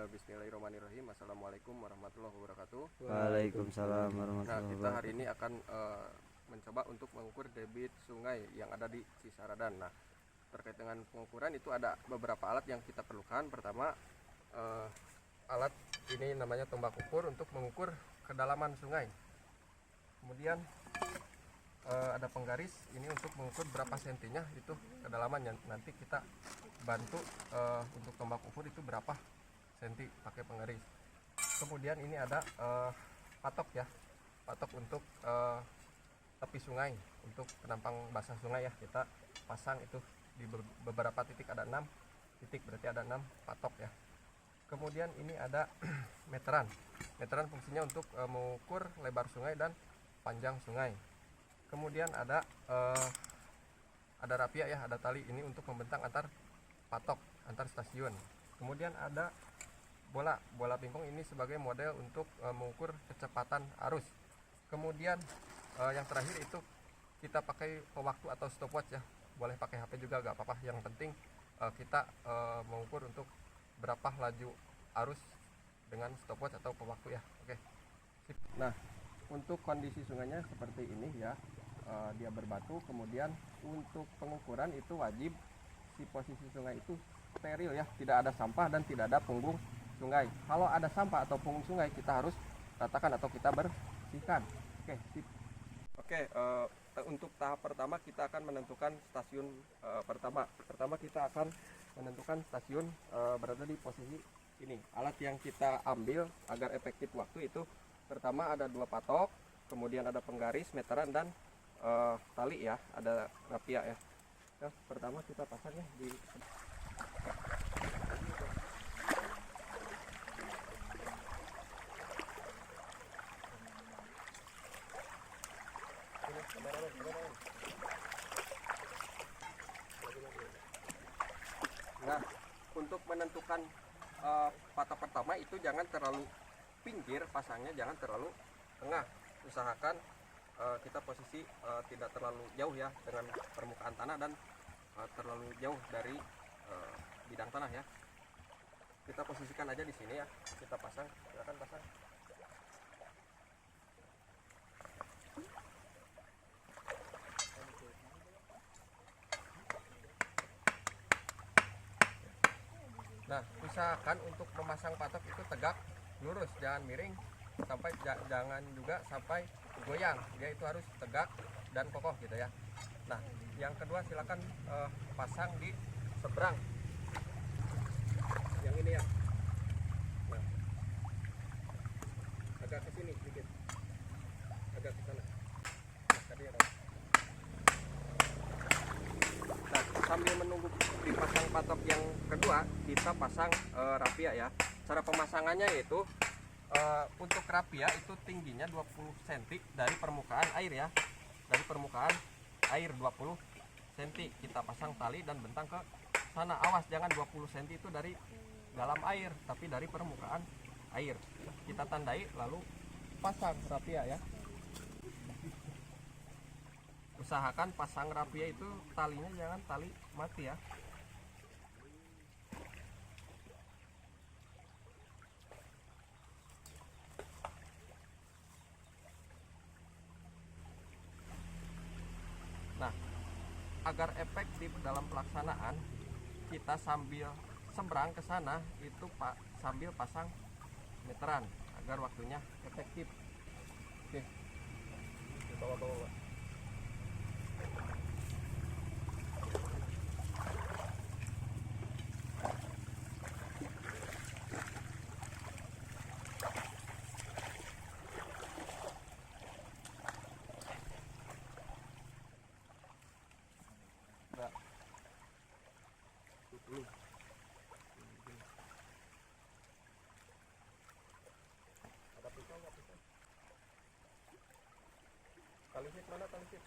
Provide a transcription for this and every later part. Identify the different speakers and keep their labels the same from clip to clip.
Speaker 1: Bismillahirrahmanirrahim. Assalamualaikum warahmatullahi wabarakatuh.
Speaker 2: Waalaikumsalam
Speaker 1: Nah,
Speaker 2: warahmatullahi
Speaker 1: kita hari
Speaker 2: wabarakatuh.
Speaker 1: ini akan mencoba untuk mengukur debit sungai yang ada di Cisaradan. Nah, terkait dengan pengukuran itu ada beberapa alat yang kita perlukan. Pertama, alat ini namanya tombak ukur untuk mengukur kedalaman sungai. Kemudian ada penggaris ini untuk mengukur berapa sentinya itu kedalamannya. Nanti kita bantu untuk tombak ukur itu berapa senti pakai penggaris. Kemudian ini ada patok ya, patok untuk tepi sungai, untuk penampang basah sungai ya, kita pasang itu di beberapa titik, ada 6 titik, berarti ada 6 patok ya. Kemudian ini ada meteran. Meteran fungsinya untuk mengukur lebar sungai dan panjang sungai. Kemudian ada rapia ya, ada tali ini untuk membentang antar patok, antar stasiun. Kemudian ada bola pingpong, ini sebagai model untuk mengukur kecepatan arus. Kemudian yang terakhir itu kita pakai pewaktu atau stopwatch ya, boleh pakai HP juga gak apa-apa. Yang penting kita mengukur untuk berapa laju arus dengan stopwatch atau pewaktu ya. Oke. Nah, untuk kondisi sungainya seperti ini ya, dia berbatu. Kemudian untuk pengukuran itu wajib si posisi sungai itu steril ya, tidak ada sampah dan tidak ada punggung sungai. Kalau ada sampah atau punggung sungai, kita harus ratakan atau kita bersihkan. Oke, sip. Oke, untuk tahap pertama kita akan menentukan stasiun pertama. Pertama kita akan menentukan stasiun berada di posisi ini. Alat yang kita ambil agar efektif waktu itu, pertama ada 2 patok, kemudian ada penggaris, meteran, dan tali ya, ada rapia ya. Nah, pertama kita pasang ya di Nah, untuk menentukan patok pertama itu jangan terlalu pinggir pasangnya, jangan terlalu tengah. Usahakan kita posisi tidak terlalu jauh ya dengan permukaan tanah dan terlalu jauh dari bidang tanah ya. Kita posisikan aja di sini ya. Kita pasang, silakan pasang. Nah, usahakan untuk memasang patok itu tegak, lurus, jangan miring, sampai jangan juga sampai goyang. Dia itu harus tegak dan kokoh gitu ya. Nah, yang kedua silakan pasang di seberang. Yang ini ya. Nah, agak ke sini sedikit. Agak ke sana. Nah, tadi ada. Nah, sambil menunggu dipasang patok yang kedua, kita pasang rapia ya. Cara pemasangannya yaitu untuk rapia itu tingginya 20 cm dari permukaan air ya. Dari permukaan air 20 cm kita pasang tali dan bentang ke sana. Awas, jangan 20 cm itu dari dalam air, tapi dari permukaan air. Kita tandai lalu pasang rapia ya. Usahakan pasang rapia itu talinya jangan tali mati ya. Nah, agar efektif dalam pelaksanaan, kita sambil seberang ke sana itu sambil pasang meteran agar waktunya efektif. Oke, bawa. Ada pisau nggak, pisau? Tali sit mana, tali sit?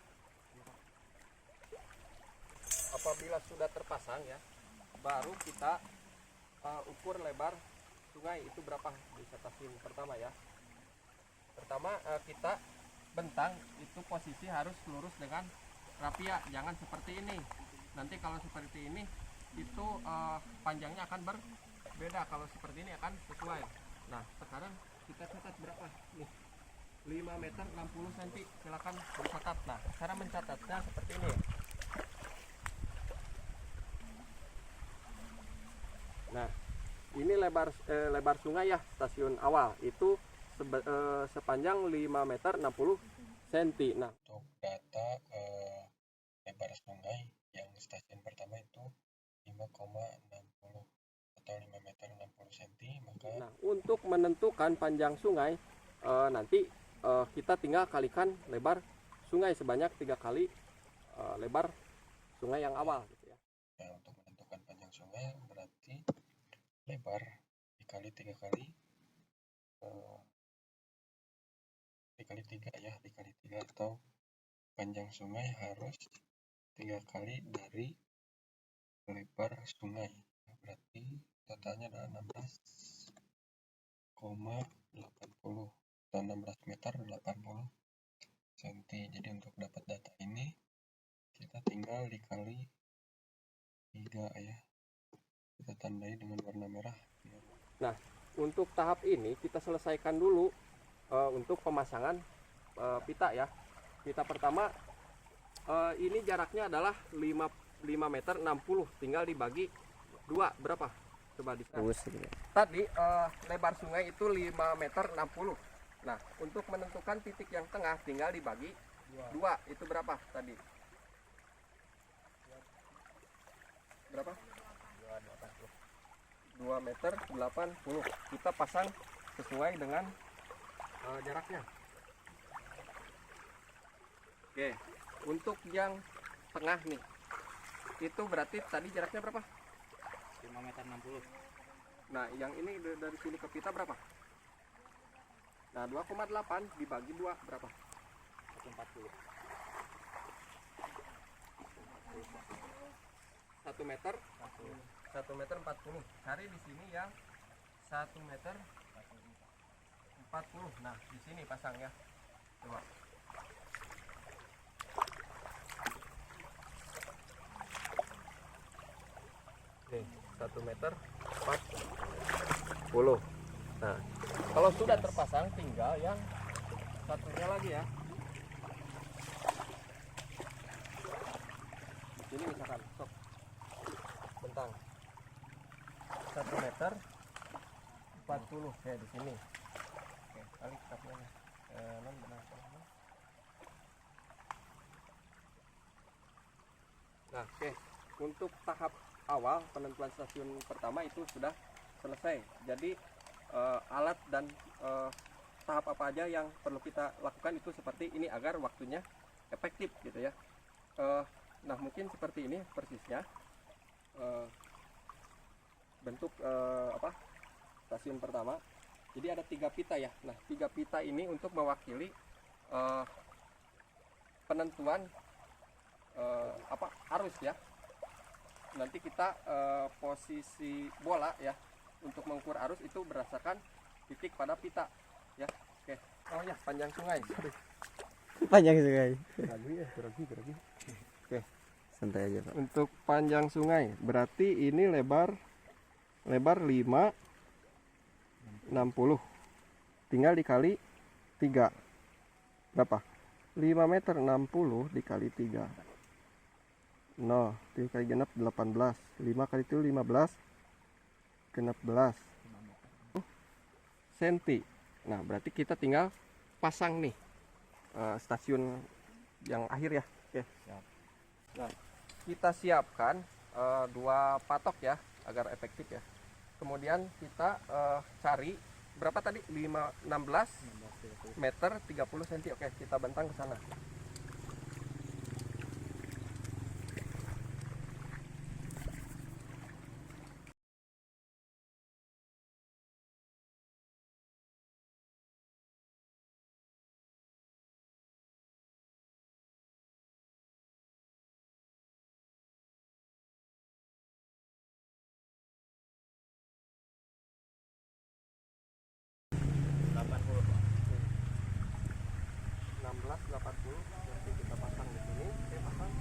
Speaker 1: Apabila sudah terpasang ya, baru kita ukur lebar sungai itu berapa di stasiun pertama ya. Pertama kita bentang itu posisi harus lurus dengan rapia, jangan seperti ini. Nanti kalau seperti ini itu panjangnya akan beda. Kalau seperti ini akan sesuai. Nah sekarang kita catat berapa nih, 5 meter 60 cm. Silakan dicatat. Nah cara mencatatnya seperti ini. Nah ini lebar sungai ya, stasiun awal itu sepanjang 5 meter 60 cm. Nah
Speaker 2: untuk data lebar sungai yang stasiun pertama itu 5,60 atau 5 meter 60 cm. Maka
Speaker 1: nah, untuk menentukan panjang sungai nanti kita tinggal kalikan lebar sungai sebanyak 3 kali lebar sungai yang awal gitu ya.
Speaker 2: Nah, untuk menentukan panjang sungai berarti lebar dikali 3 kali dikali 3 ya, dikali 3, atau panjang sungai harus 3 kali dari lebar sungai. Nah, berarti totalnya adalah 16,80 atau 16 meter 80 cm. Jadi untuk dapat data ini kita tinggal dikali 3 ya. Kita tandai dengan warna merah.
Speaker 1: Nah untuk tahap ini kita selesaikan dulu untuk pemasangan pita ya. Pita pertama ini jaraknya adalah 5 meter 60, tinggal dibagi 2 berapa? Coba disesuaikan. Tadi lebar sungai itu 5 meter 60. Nah untuk menentukan titik yang tengah tinggal dibagi 2. Itu berapa tadi? Berapa? 2 meter 80. Kita pasang sesuai dengan jaraknya. Oke, untuk yang tengah nih, itu berarti tadi jaraknya berapa?
Speaker 3: 5 meter 60.
Speaker 1: Nah, yang ini dari sini ke pita berapa? Nah, 2,8 dibagi 2 berapa?
Speaker 3: 140.
Speaker 1: 1 meter 1 meter 40. Cari di sini yang 1 meter 40. Nah, di sini pasang ya. Coba. Nih, 1 meter 40. Nah, kalau sudah terpasang tinggal yang satunya lagi ya. Di sini misalkan, sok. Bentang 1 meter 40 kayak di sini. Oke, kali kapnya non benar. Nah, oke. Untuk tahap awal penentuan stasiun pertama itu sudah selesai. Jadi alat dan tahap apa aja yang perlu kita lakukan itu seperti ini agar waktunya efektif gitu ya. Nah, mungkin seperti ini persisnya. Bentuk stasiun pertama. Jadi ada 3 pita ya. Nah 3 pita ini untuk mewakili penentuan arus ya. Nanti kita posisi bola ya untuk mengukur arus itu berdasarkan titik pada pita ya. Oke. Oh ya, panjang sungai. Sorry.
Speaker 3: Panjang sungai.
Speaker 1: Grogi. Oke.
Speaker 3: Santai aja, Pak.
Speaker 1: Untuk panjang sungai berarti ini lebar 5 60. Tinggal dikali 3. Berapa? 5 meter 60 dikali 3. No, dikali genap 18. 5 kali itu 15. Genap 11 cm. Nah, berarti kita tinggal pasang nih stasiun yang akhir ya. Oke. Nah, kita siapkan 2 patok ya agar efektif ya. Kemudian kita cari berapa tadi? 16 meter 30 cm. Oke, kita bentang ke sana. Nanti kita pasang di sini. Oke, pasang.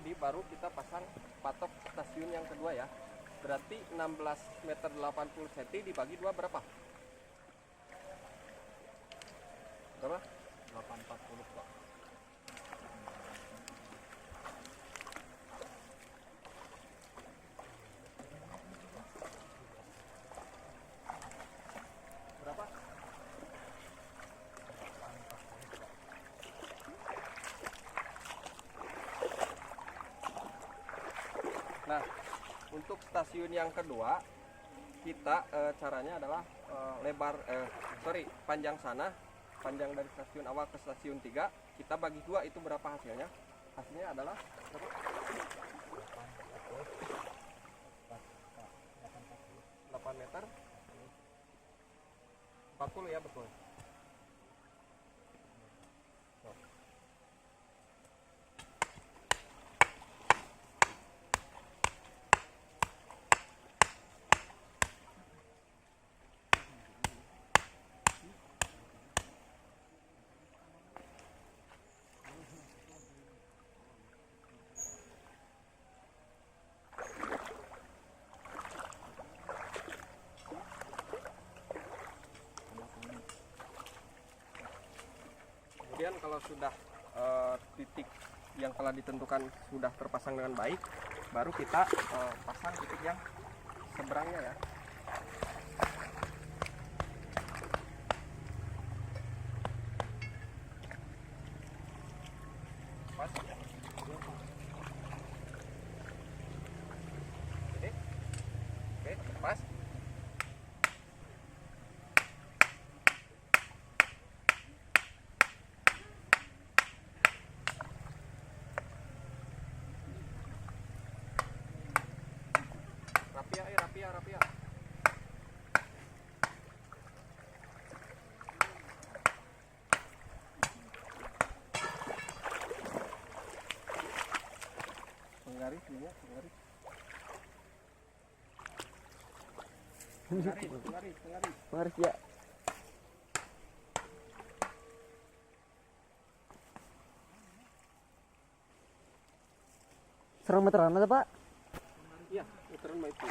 Speaker 1: ini baru kita pasang patok stasiun yang kedua ya. Berarti 16 meter 80 cm dibagi 2 berapa? Berapa?
Speaker 3: 840 Pak.
Speaker 1: Berapa? Nah, untuk stasiun yang kedua kita caranya adalah panjang sana, panjang dari stasiun awal ke stasiun 3 kita bagi 2, itu berapa hasilnya? Hasilnya adalah berapa? 8 meter 40 ya, betul. Kemudian kalau sudah titik yang telah ditentukan sudah terpasang dengan baik, baru kita pasang titik yang seberangnya ya. Pas. Oke, pas. Rapi ya. Penggaris ini ya, penggaris.
Speaker 3: Penggaris ya. Serang meteran ada Pak?
Speaker 1: Iya, meteran mah itu.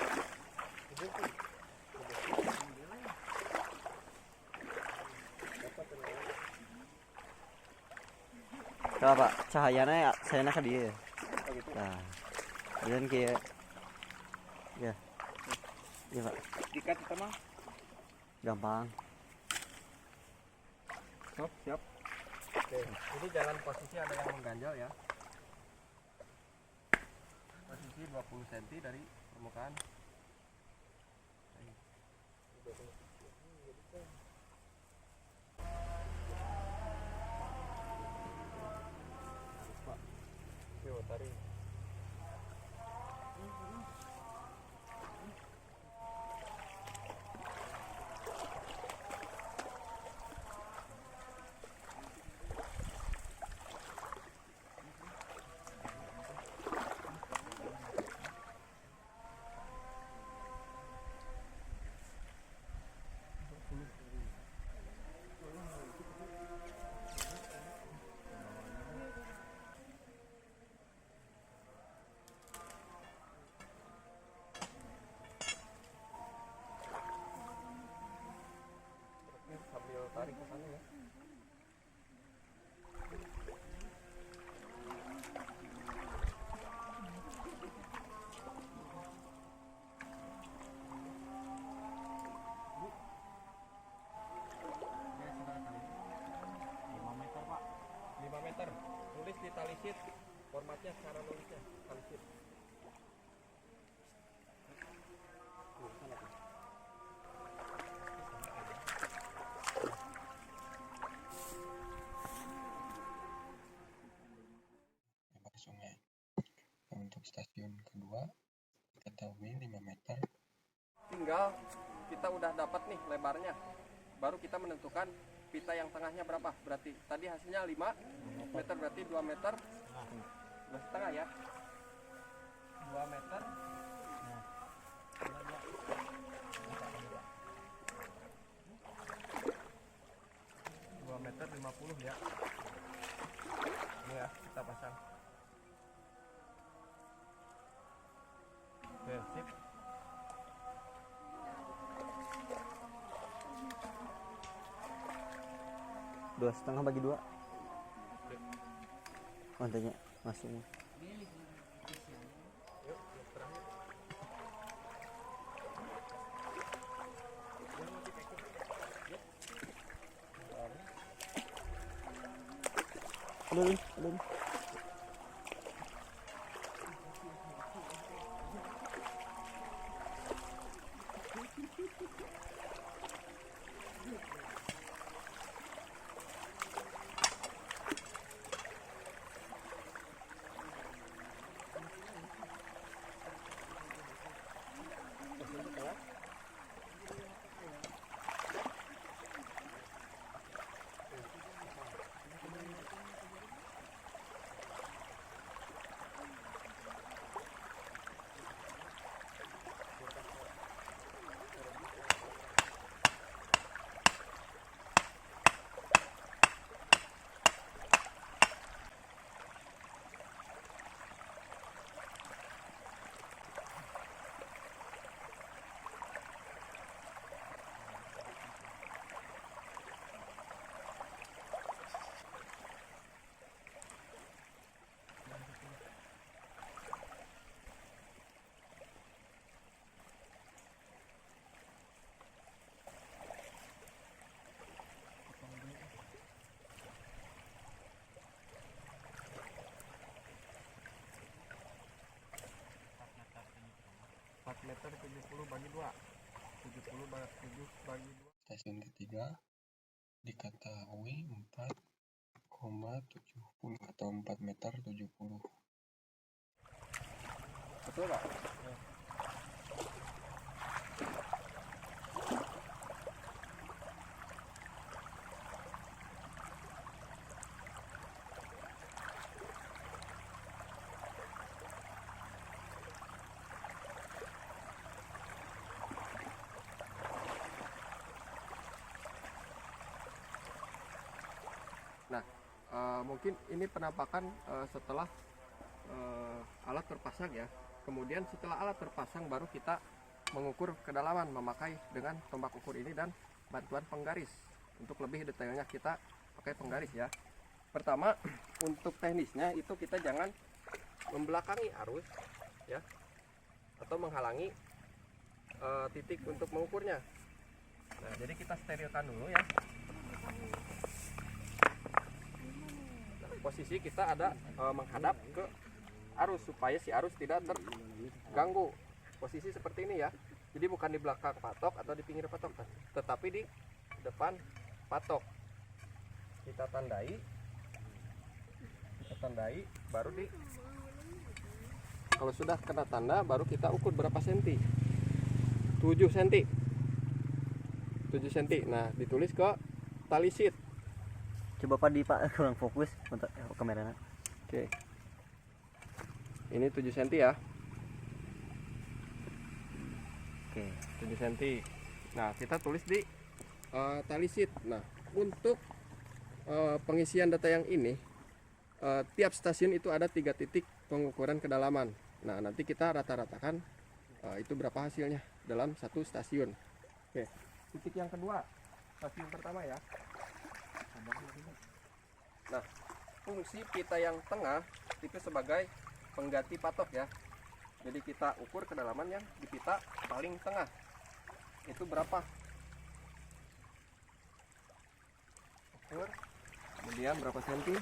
Speaker 3: Coba Pak, cahayanya ya saya nak dia.
Speaker 1: Oh, gitu.
Speaker 3: Nah, dan kayak ya, iya Pak,
Speaker 1: Dikat kita mah.
Speaker 3: gampang.
Speaker 1: Siap. Oke, ini jangan posisi ada yang mengganjal ya. Posisi 20 cm dari permukaan. Yuk, tarik. Sambil tarik ke sana ya.
Speaker 3: Pak.
Speaker 1: 5 meter. Tulis di tali sheet. Formatnya cara nulisnya tali sheet.
Speaker 2: Lebar sungai. Nah, untuk stasiun kedua diketahui 5 meter.
Speaker 1: Tinggal kita udah dapat nih lebarnya. Baru kita menentukan pita yang tengahnya berapa. Berarti tadi hasilnya 5 meter, berarti 2 meter 2,5 ya. 2 meter 2 meter 50 ya. Ini ya, kita pasang.
Speaker 3: 2,5 bagi 2. Mantunya masuknya. Aduh.
Speaker 1: Meter 70 bagi 2. 70 bagi 2.
Speaker 2: Stasiun ketiga diketahui 4,70 atau 4 meter 70.
Speaker 1: Betul Pak? Nah, mungkin ini penampakan setelah alat terpasang ya. Kemudian setelah alat terpasang baru kita mengukur kedalaman memakai dengan tombak ukur ini dan bantuan penggaris. Untuk lebih detailnya kita pakai penggaris ya. Pertama, untuk teknisnya itu kita jangan membelakangi arus ya, atau menghalangi titik untuk mengukurnya. Nah, jadi kita sterilkan dulu ya. Posisi kita ada menghadap ke arus supaya si arus tidak terganggu. Posisi seperti ini ya. Jadi bukan di belakang patok atau di pinggir patok, tetapi di depan patok. Kita tandai baru kalau sudah kena tanda baru kita ukur berapa senti. 7 cm. 7 cm. Nah, ditulis ke tali sheet.
Speaker 3: Coba Pak kurang fokus untuk kameranya.
Speaker 1: Oke. Ini 7 cm ya.
Speaker 3: Oke.
Speaker 1: 7 cm. Nah, kita tulis di tali sheet. Nah, untuk pengisian data yang ini, tiap stasiun itu ada 3 titik pengukuran kedalaman. Nah, nanti kita rata-ratakan itu berapa hasilnya dalam satu stasiun. Oke. Titik yang kedua, stasiun pertama ya. Nah, fungsi pita yang tengah itu sebagai pengganti patok ya. Jadi kita ukur kedalaman yang di pita paling tengah. Itu berapa? Ukur. Kemudian berapa senti?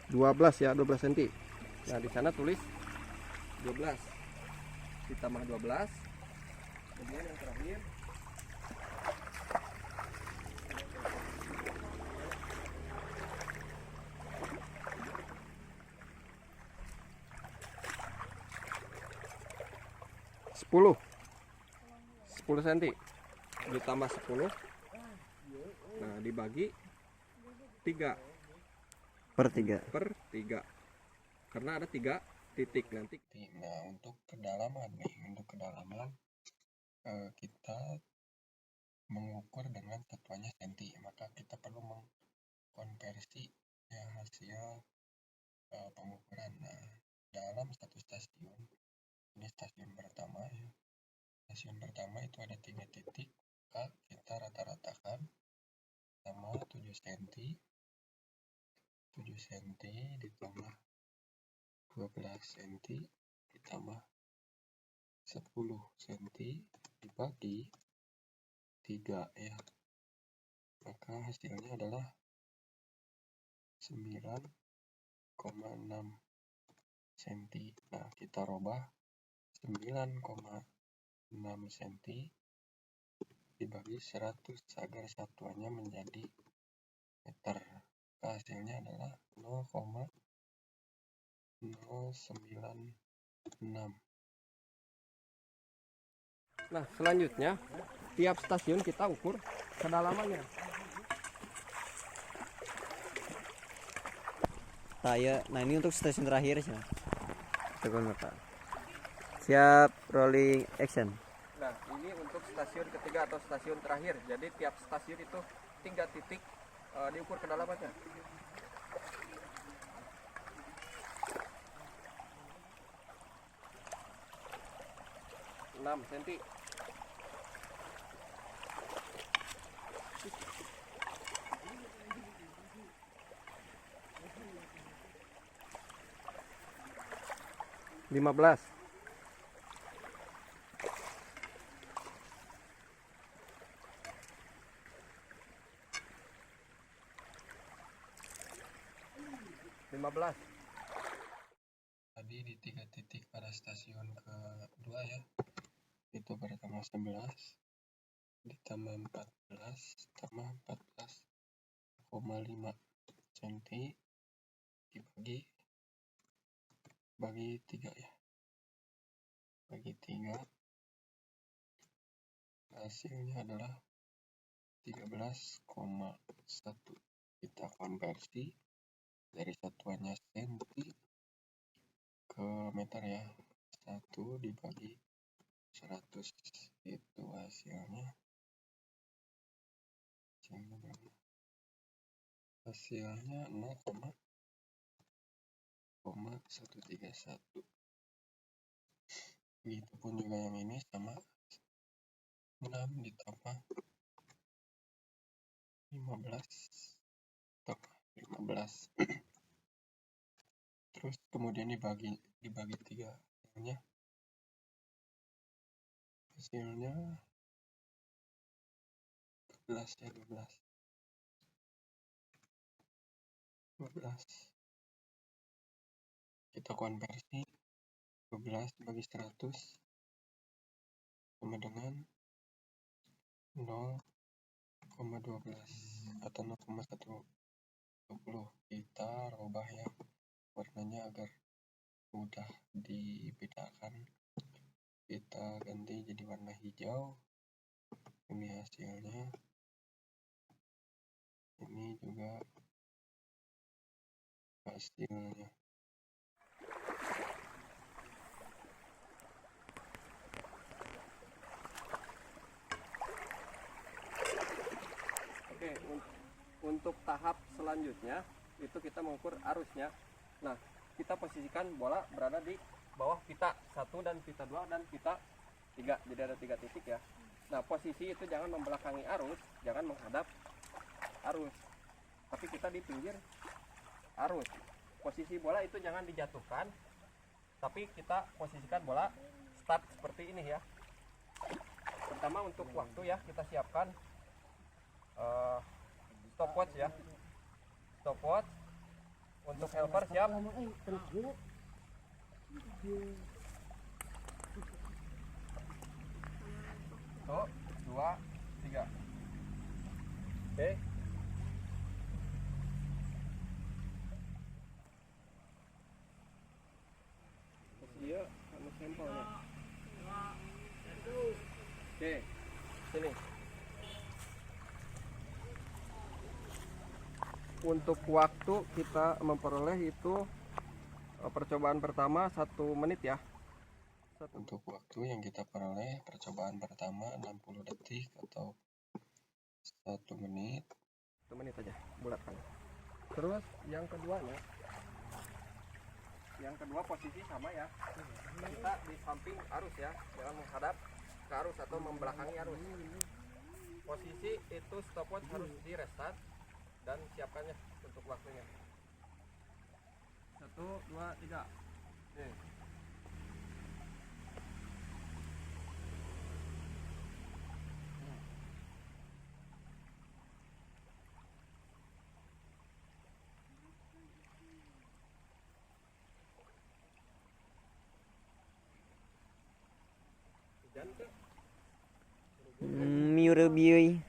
Speaker 1: 12 ya, 12 cm. Nah, di sana tulis 12. Ditambah 12. Kemudian yang terakhir 10 cm ditambah 10. Nah, dibagi 3
Speaker 3: Per 3.
Speaker 1: karena ada 3 titik nanti.
Speaker 2: Nah, untuk kedalaman kita mengukur dengan satuannya senti, maka kita perlu mengkonversi ya hasil pengukuran. Nah, dalam satu stasiun, ini stasiun pertama ya. Stasiun pertama itu ada 3 titik maka kita rata-ratakan sama 7 cm 7 cm ditambah 12 cm ditambah 10 cm dibagi 3 ya, maka hasilnya adalah 9,6 cm. Nah, kita robah 9,6 cm dibagi 100 agar satuannya menjadi meter. Hasilnya adalah 0,096.
Speaker 1: Nah, selanjutnya tiap stasiun kita ukur kedalamannya.
Speaker 3: Nah ini untuk stasiun terakhir sih. Teguh Mata. Siap, rolling action.
Speaker 1: Nah, ini untuk stasiun ketiga atau stasiun terakhir. Jadi tiap stasiun itu 3 titik diukur kedalamannya. 6 cm. 15. 15.
Speaker 2: Tadi di 3 titik pada stasiun kedua ya, itu pertama 11 ditambah 14 tambah 14,5 cm bagi 3 ya, bagi 3, hasilnya adalah 13,1. Kita konversi dari satuannya senti ke meter ya, 1 dibagi 100 itu hasilnya hasilnya 0,131. Begitupun juga yang ini sama, 6 ditambah 15 tambah 15 terus kemudian dibagi 3, hasilnya 12 ya, 12. Kita konversi 12 bagi 100 sama dengan 0,12 atau 0,120. Kita robah ya warnanya agar mudah dibedakan. Kita ganti jadi warna hijau. Ini hasilnya. Ini juga hasilnya.
Speaker 1: Oke, untuk tahap selanjutnya itu kita mengukur arusnya. Nah, kita posisikan bola berada di bawah pita 1 dan pita 2 dan pita 3. Jadi ada 3 titik ya. Nah, posisi itu jangan membelakangi arus, jangan menghadap arus, tapi kita di pinggir arus. Posisi bola itu jangan dijatuhkan, tapi kita posisikan bola start seperti ini ya. Pertama untuk waktu ya, kita siapkan stopwatch ya, stopwatch. Untuk helper siap. 1, 2, 3. Oke. Iya, anu sampelnya. Oke, sini. Untuk waktu kita memperoleh itu percobaan pertama 1 menit ya.
Speaker 2: Untuk waktu yang kita peroleh percobaan pertama 60 detik atau 1 menit.
Speaker 1: 1 menit aja, bulatkan. Terus yang keduanya, yang kedua posisi sama ya. Kita di samping arus ya, jangan menghadap ke arus atau membelakangi arus. Posisi itu stopwatch harus di restart dan siapkannya untuk waktunya. 1, 2, 3. Oke. Hujan ke?
Speaker 3: Miurebieuy.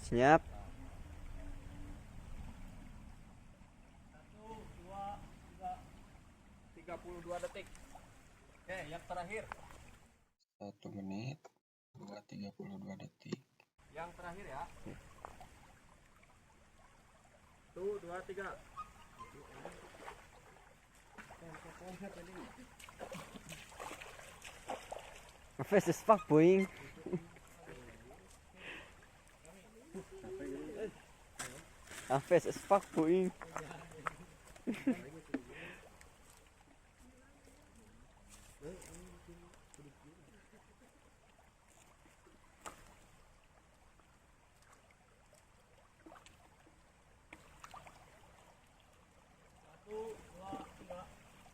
Speaker 3: Siap.
Speaker 1: 32 detik. Oke, yang terakhir.
Speaker 2: 1 menit 32 detik.
Speaker 1: Yang terakhir ya. 1, 2, 3.
Speaker 3: Fast as fuck, boing. Fast as fuck, boing.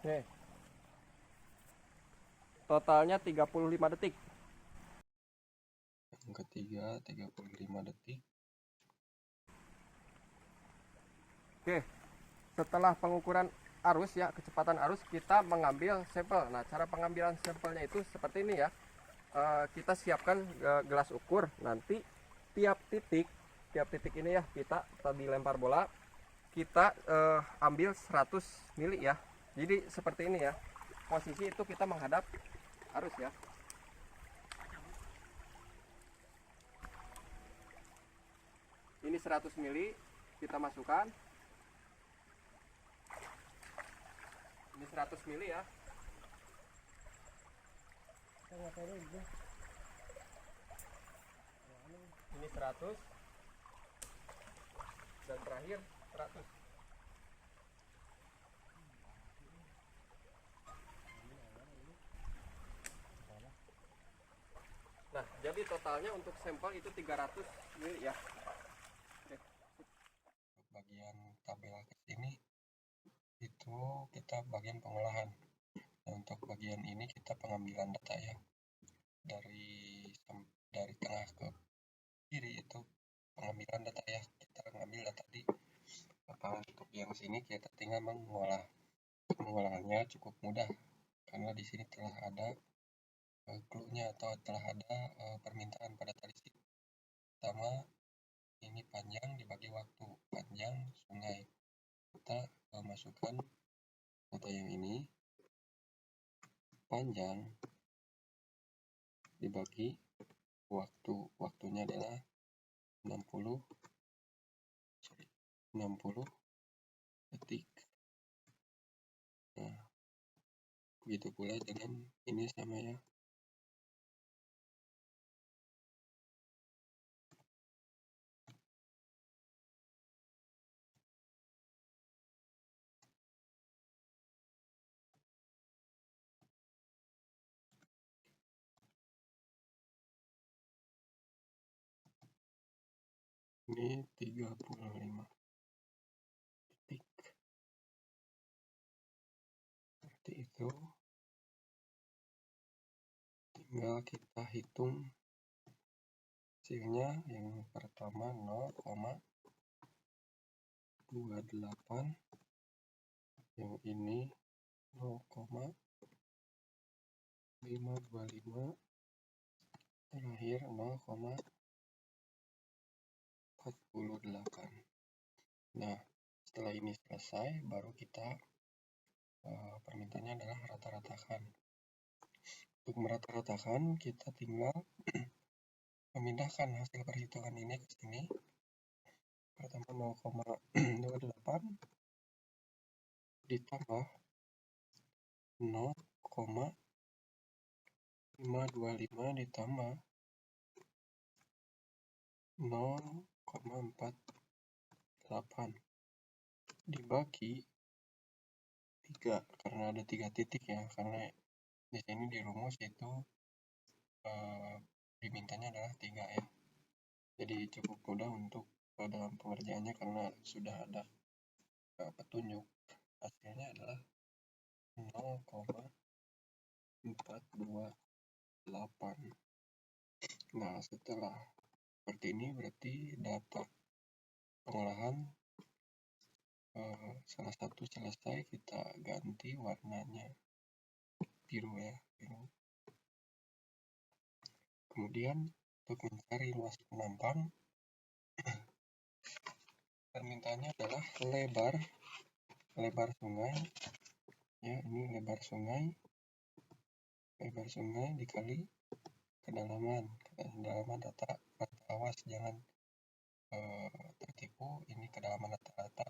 Speaker 1: Oke. Totalnya 35 detik.
Speaker 2: Yang ketiga 35 detik.
Speaker 1: Oke. Setelah pengukuran arus ya, kecepatan arus, kita mengambil sampel. Nah, cara pengambilan sampelnya itu seperti ini ya. Kita siapkan gelas ukur. Nanti tiap titik ini ya, kita tadi lempar bola, kita ambil 100 mili ya. Jadi seperti ini ya. Posisi itu kita menghadap arus ya. Ini 100 mili kita masukkan. Ini 100 mili ya. Ini 100 dan terakhir 100. Nah, jadi totalnya untuk sampel itu 300 mili ya. Oke.
Speaker 2: Bagian tabel ke sini itu kita bagian pengolahan. Nah, untuk bagian ini kita pengambilan data ya. Dari tengah ke kiri itu pengambilan data ya. Kita ngambil data di untuk yang sini kita tinggal mengolah. Pengolahannya cukup mudah karena di sini telah ada clue-nya atau telah ada permintaan pada tadi. Pertama, ini panjang dibagi waktu, panjang sungai. Kita masukkan data yang ini, panjang dibagi waktu, waktunya adalah 60 detik. Nah, begitu pula dengan ini sama ya. Ini 35 detik. Seperti itu. Tinggal kita hitung hasilnya. Yang pertama 0,28, yang ini 0,525, terakhir 0,48. Nah, setelah ini selesai, baru kita permintaannya adalah rata-ratakan. Untuk merata-ratakan, kita tinggal memindahkan hasil perhitungan ini ke sini. Pertama 0,28 ditambah 0,525 ditambah 0,48 dibagi 3 karena ada 3 titik ya, karena di sini di rumus itu dimintanya adalah 3 ya. Jadi cukup mudah untuk dalam pengerjaannya karena sudah ada petunjuk. Hasilnya adalah 0,428. Nah, setelah seperti ini berarti data pengolahan salah satu selesai, kita ganti warnanya biru ya, biru. Kemudian untuk mencari luas penampang, permintaannya adalah lebar sungai ya, ini lebar sungai dikali kedalaman rata awas jangan tertipu, ini kedalaman rata-rata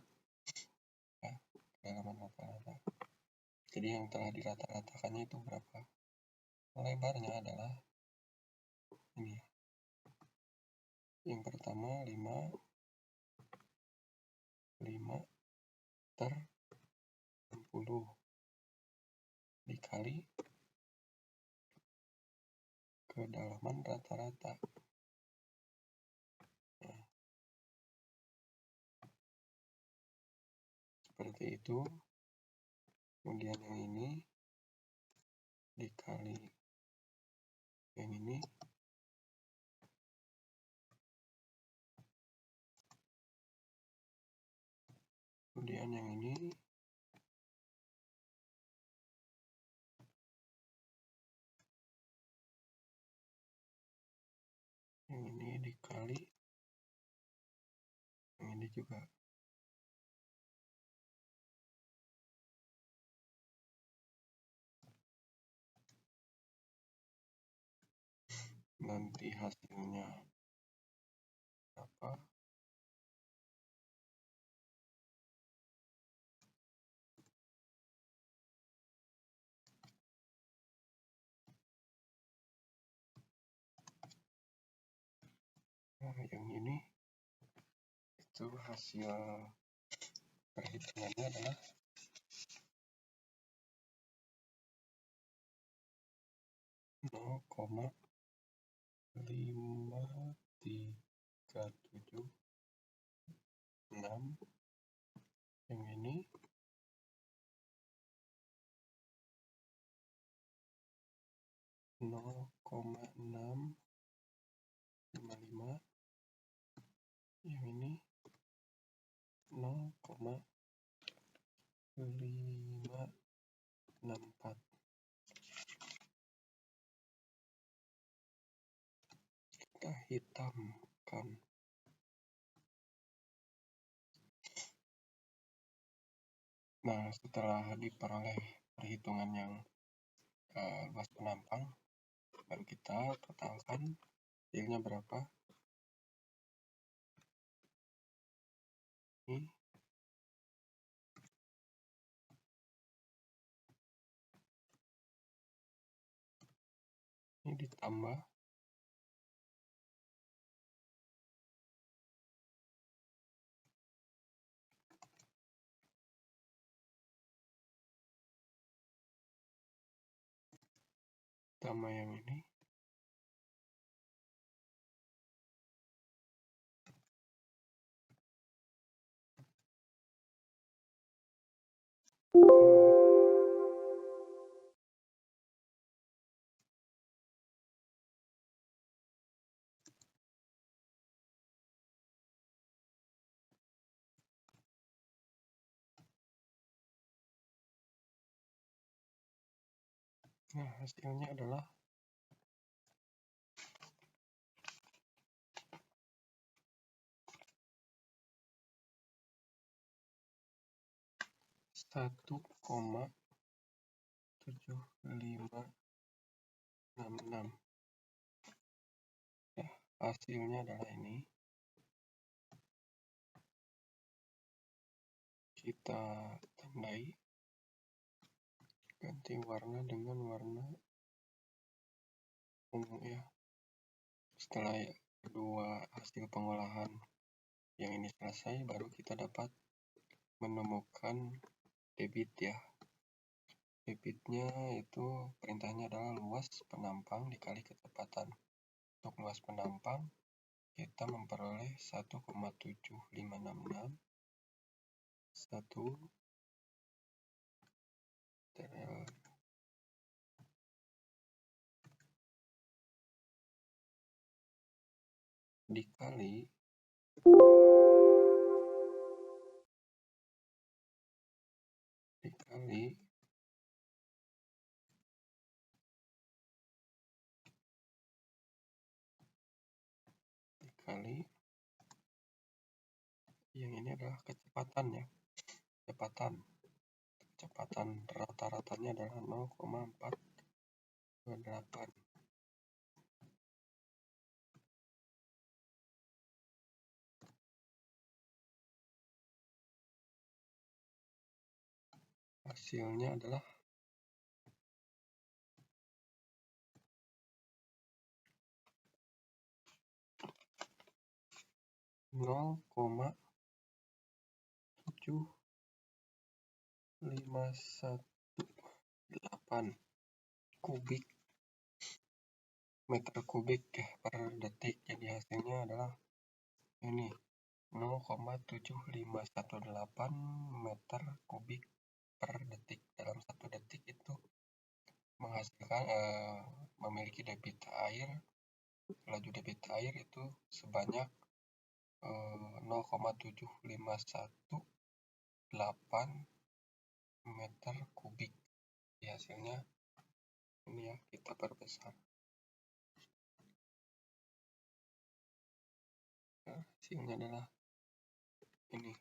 Speaker 2: ya, kedalaman rata-rata. Jadi yang telah dirata-ratakannya itu berapa? Lebarnya adalah ini ya. Yang pertama 5 per 60 dikali kedalaman rata-rata. Nah, seperti itu. Kemudian yang ini dikali yang ini, kemudian yang ini dikali yang ini juga. Nanti hasilnya berapa? Nah, yang ini itu hasil perhitungannya adalah 0,5376. Yang ini 0,655. Yang ini 0,564. Kita hitamkan. Nah, setelah diperoleh perhitungan yang luas penampang, baru kita totalkan hasilnya berapa. Ini ditambah yang ini nah, hasilnya adalah 1,7566. Ya, hasilnya adalah ini. Kita tandai, ganti warna dengan warna ungu ya. Setelah kedua hasil pengolahan yang ini selesai, baru kita dapat menemukan debit ya, debitnya itu perintahnya adalah luas penampang dikali kecepatan. Untuk luas penampang kita memperoleh 1,7566 dikali yang ini adalah kecepatan ya, kecepatan rata-ratanya adalah 0,428. Hasilnya adalah 0,7518 kubik meter kubik ya per detik. Jadi hasilnya adalah ini 0,7518 meter kubik per detik. Dalam 1 detik itu menghasilkan memiliki debit air, laju debit air itu sebanyak 0,7518 meter kubik. Di hasilnya ini ya, kita perbesar. Nah, hasilnya adalah ini.